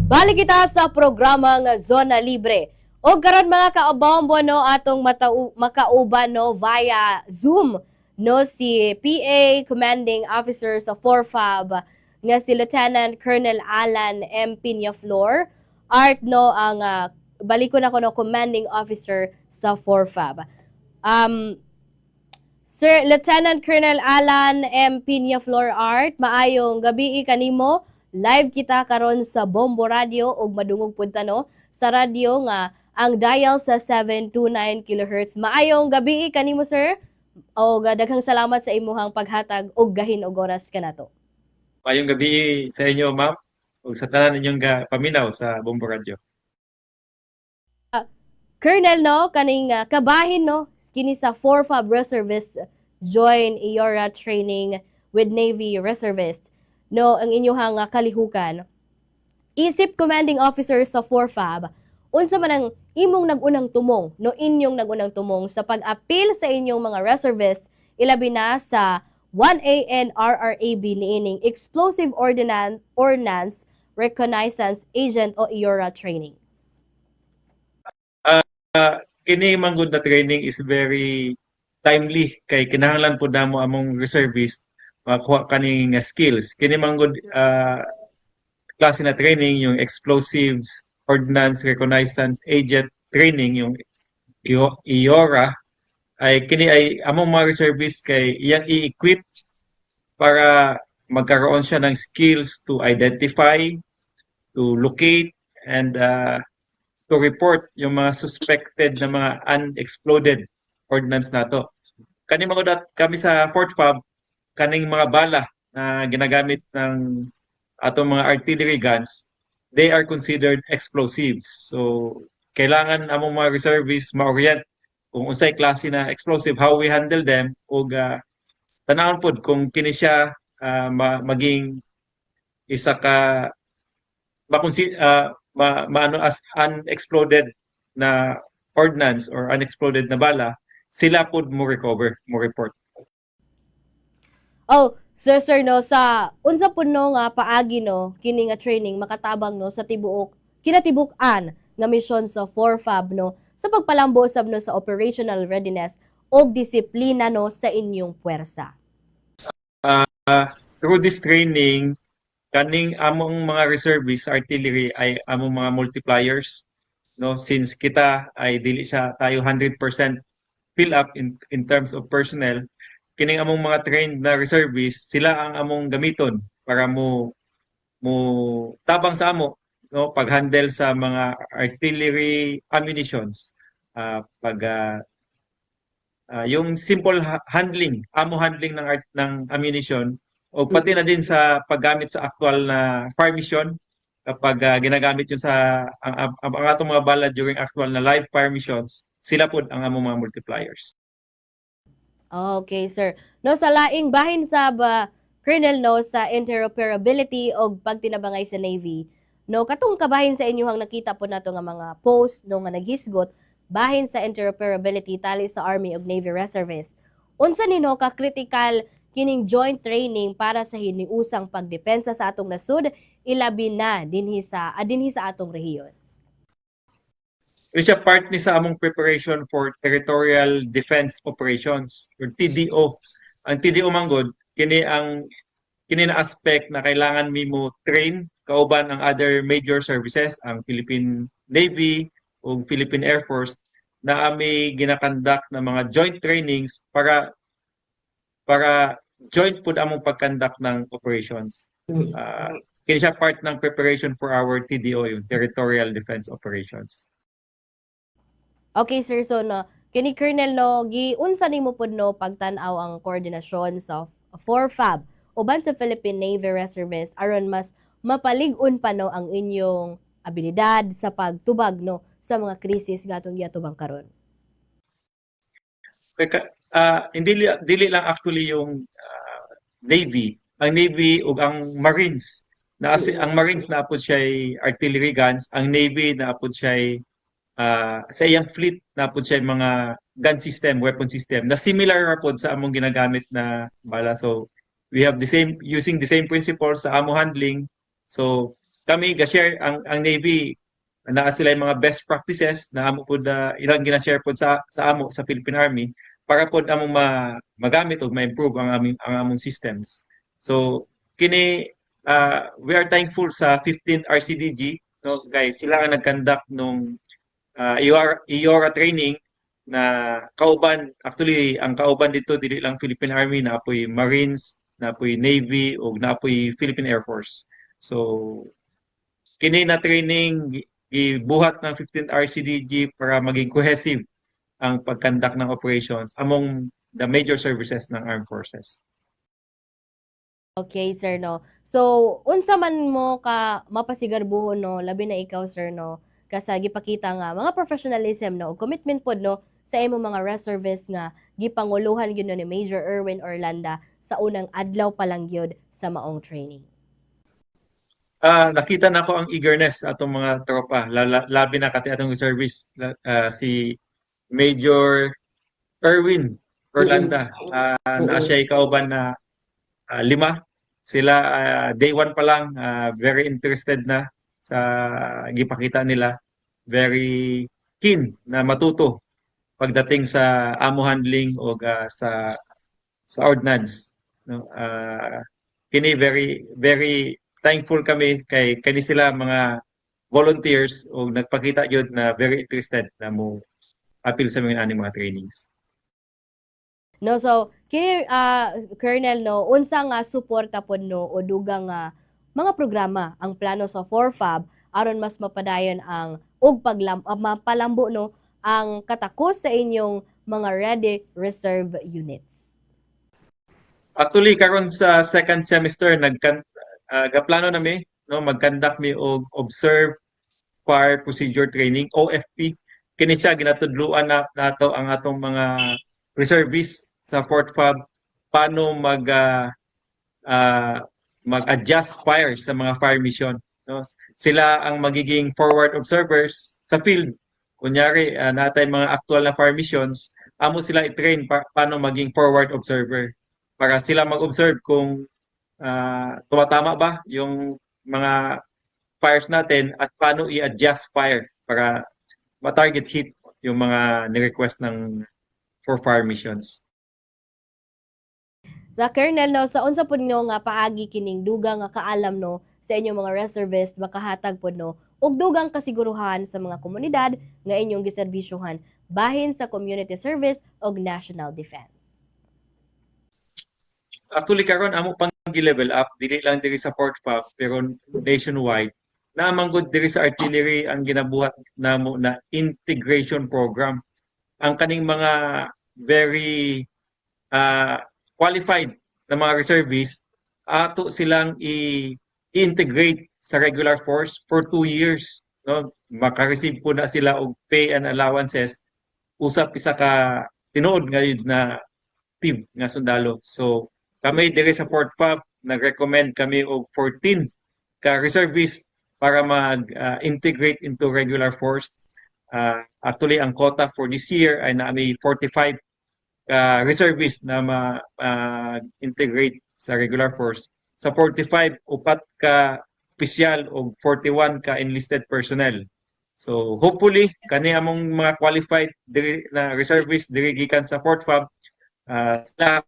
Balik kita sa programang Zona Libre. O karon mga kaabombo no atong makauban no via Zoom no si PA Commanding Officer sa 4FAB nga si Lieutenant Colonel Alan M. Piñaflor. Art no ang balik ko na ko no Commanding Officer sa 4FAB. Sir Lieutenant Colonel Alan M. Piñaflor Art, maayong gabi kanimo. Live kita karon sa Bombo Radio ug madungog punta no sa radio nga ang dial sa 729 kHz. Maayong gabi kanimo sir. O daghang salamat sa imuhang paghatag og gahin og oras kanato. Maayong gabi sa inyo, ma'am, ug sa tanan ninyong paminaw sa Bombo Radio. Colonel no kaning kabahin no kini sa 4FAB Reservist join IORA training with Navy Reservist. No, ang inyong kalihukan. Isip Commanding Officer sa 4FAB, unsa man ang imong nagunang tumong, no inyong nagunang tumong sa pag-appeal sa inyong mga reservists, ilabi na sa 1AN RRAB niining Explosive Ordnance Reconnaissance Agent o IORA training. Kini manggod na training is very timely kay kinahanglan pud namo among reservist makuha kaning skills. Kini manggod klase na training yung Explosives Ordnance Reconnaissance Agent training yung IORA ay kini ay among mga reservist kay iyang i-equip para magkaroon siya ng skills to identify, to locate, and to report yung mga suspected na mga unexploded ordnance nato. Kani mga kami sa 4FAB kaning mga bala na ginagamit ng atong mga artillery guns, they are considered explosives. So kailangan among mga reservists ma-orient kung unsay klase na explosive, how we handle them, ug tanawon pod kung kini siya maging isa ka maano as unexploded na ordnance or unexploded na bala, sila pod mo recover, mo report. Oh, sir no sa unsa pud no nga paagi no kini nga training makatabang no sa tibuok kinatibuk-an nga misyon sa 4FAB no sa pagpalambo usab no sa operational readiness o disiplina no sa inyong puwersa. Through this training, kaning among mga reservists artillery ay among mga multipliers, no, since kita ay dili siya tayo 100% fill up in terms of personnel. Kining among mga trained na reservists, sila ang among gamiton para mo tabang sa amo, no, pag-handle sa mga artillery ammunitions, yung simple handling ng ammunition, o pati na din sa paggamit sa actual na fire mission kapag ginagamit yun sa ang atong mga bala during actual na live fire missions, sila pod ang among mga multipliers. Okay, sir. No sa laing bahin sa Colonel no sa interoperability o pagtinabangay sa Navy. No katong kabahin sa inyong nakita po nato nga mga post no nga naghisgot bahin sa interoperability tali sa Army ug Navy Reservists. Unsa nino ka critical kining joint training para sa hiniusang pagdepensa sa atong nasud ilabi na dinhi sa atong rehiyon. Ito siya part ni sa among preparation for Territorial Defense Operations or TDO. Ang TDO manggod kini na aspect na kailangan mo train kauban ang other major services, ang Philippine Navy o Philippine Air Force, na ami ginakandak na mga joint trainings para joint pud among pagkandak ng operations. Kini siya part ng preparation for our TDO, yung Territorial Defense Operations. Okay, sir. So, no, kini Colonel, no, giunsa nimo pud no pagtan-aw ang koordinasyon sa 4FAB uban sa Philippine Navy Reservists aron mas mapalig-on pa no ang inyong abilidad sa pagtubag no sa mga krisis gatong giatubang karon. Dili lang actually yung Navy, ang Navy ug ang Marines. Ang Marines naapod siya artillery guns, ang Navy naapod siya sa iyang fleet naapod siya mga gun system, weapon system na similar ra pod sa among ginagamit na bala. So we have using the same principles sa ammo handling. So kami ga-share ang Navy naa sila yung mga best practices na amo pod ilang gina-share pod sa amo sa Philippine Army para pod among magamit o ma-improve ang among systems. So kini we are thankful sa 15th RCDG, no guys, sila ang nag-conduct nung IORA training na kauban, actually ang kauban dito dili lang Philippine Army, na apoy Marines, na apoy Navy o na apoy Philippine Air Force. So kini na training gibuhat ng 15th RCDG para maging cohesive ang pagkandak ng operations among the major services ng armed forces. Okay, sir, no. So, unsa man mo ka mapasigarbuhon, no, labi na ikaw, sir, no, kasa gipakita nga mga professionalism, no, ug commitment pod, no, sa imo mga reservists nga gipanguluhan gyud no ni Major Erwin Orlanda sa unang adlaw pa lang gyud sa maong training. Nakita na ko ang eagerness atong mga tropa, labi na kati atong service, si Major Erwin Orlanda, na siya kauban na 5 sila, day 1 pa lang, very interested na sa gipakita nila, very keen na matuto pagdating sa ammo handling o sa ordnance, no. Kini very very thankful kami kay kani sila mga volunteers o nagpakita yun na very interested na mo appeal sa mga ani mga trainings. No, so kini Colonel, no, unsa nga suporta pod, no, o dugang nga mga programa ang plano sa 4FAB aron mas mapadayon ang ug mapalambo, no, ang katakos sa inyong mga ready reserve units. Actually karon sa second semester gaplano nami, no, mag-conduct mi og observe fire procedure training, OFP. Kini siya ginatudluan nato ang atong mga reservists sa 4th FAB paano mag-adjust fire sa mga fire mission, no. Sila ang magiging forward observers sa field. Kunyari natay mga actual na fire missions, amo sila i-train paano maging forward observer para sila mag-observe kung tumatama ba yung mga fires natin at paano i-adjust fire para ma-target hit yung mga ni-request ng for fire missions. Sa Colonel, no, sa unsa pod nyo nga paagi kining dugang nga kaalam, no, sa inyong mga reservists makahatag pod, no, ug dugang kasiguruhan sa mga komunidad nga inyong giserbisyuhan bahin sa community service ug national defense. Actually karon amo pang gi-level up dili lang diri sa 4th FAB pero nationwide na manggod diri sa artillery ang ginabuhat namo na integration program. Ang kaning mga very qualified na mga reservists, ato silang i-integrate sa regular force for 2 years, no. Maka-receive po na sila og pay and allowances usap isa ka tinuod ngayon na active nga sundalo. So kami diri sa 4th FAB nag-recommend kami og 14 ka reservists para mag-integrate into regular force. Actually ang quota for this year ay naami 45 reservists na ma-integrate sa regular force. Sa 45, 4 ka opisyal o 41 ka enlisted personnel. So hopefully kani among mga qualified na reservists diri gikan sa 4th FAB sila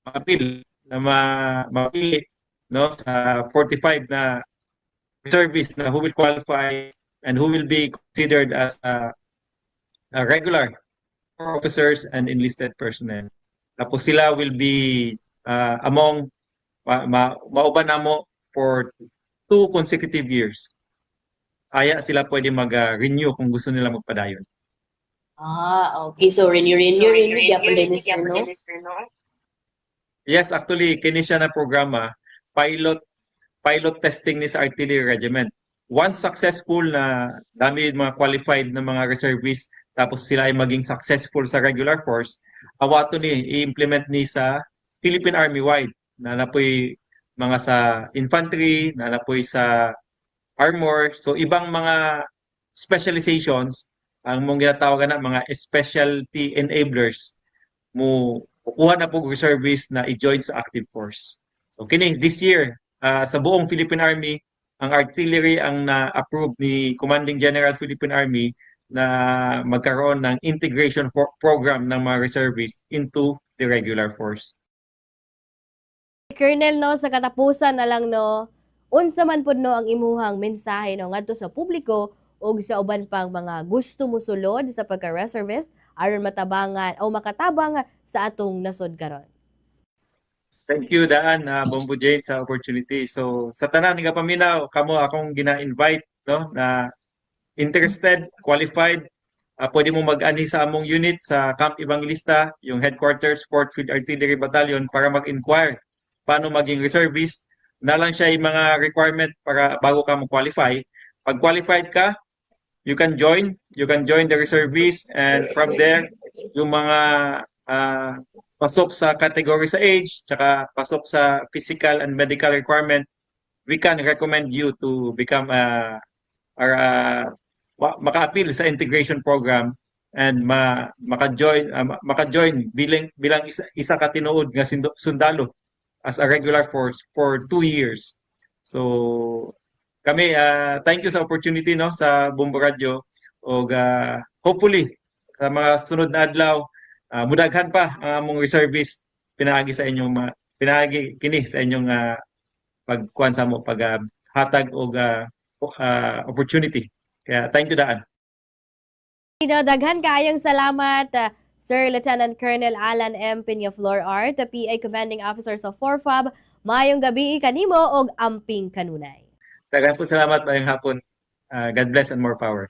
mapil na mapili, no, sa 45 na reservists na who will qualify and who will be considered as a regular officers and enlisted personnel. Tapos sila will be among mauban namo for 2 consecutive years. Aya sila pwede mag-renew kung gusto nila magpadayon. Okay. So, renew, yapon din is no? Yes, actually, kini siya na programa, pilot testing ni sa Artillery Regiment. Once successful na dami mga qualified na mga reservists, tapos sila ay maging successful sa regular force, awato ni i-implement ni sa Philippine Army wide na napoy mga sa infantry, na napoy sa armor. So ibang mga specializations ang mong ginatawagan na mga specialty enablers mo kukuha na po reservists na i-join sa active force. So kini this year sa buong Philippine Army ang artillery ang na-approve ni Commanding General Philippine Army na magkaroon ng integration program ng mga reservists into the regular force. Colonel, no, sa katapusan na lang, no, unsa man pud no ang imuhang mensahe no ngadto sa publiko o sa uban pang mga gusto mosulod sa pagka-reservist aron matabangan o makatabang sa atong nasod karon. Thank you, Daan, Bombo Jane, sa opportunity. So, sa tanan nga paminaw, kamo akong gina-invite, no, na interested, qualified, pwede mo mag-ani sa among unit sa Camp Evangelista, yung headquarters, 4th Field Artillery Battalion, para mag-inquire paano maging reservist. Na lang siya yung mga requirement para bago ka mag-qualify. Pag qualified ka, you can join the reservist, and from there, yung mga pasok sa category sa age, tsaka pasok sa physical and medical requirement, we can recommend you to become maka-appeal sa integration program and maka-join bilang isa ka tinuod nga sundalo as a regular force for 2 years. So kami thank you sa opportunity, no, sa Bombo Radio, og hopefully sa mga sunod na adlaw mudaghan pa ang among reservist pinaagi sa inyong pinaagi kini sa inyong pagkuan sa mo hatag og opportunity. Kaya thank you, Daan. Daghan kaayong salamat, Sir Lieutenant Colonel Alan M. Peñaflor Art, PA Commanding Officer sa 4FAB. Mayong gabi kanimo og amping kanunay. Daghan po salamat, mayong hapon. God bless and more power.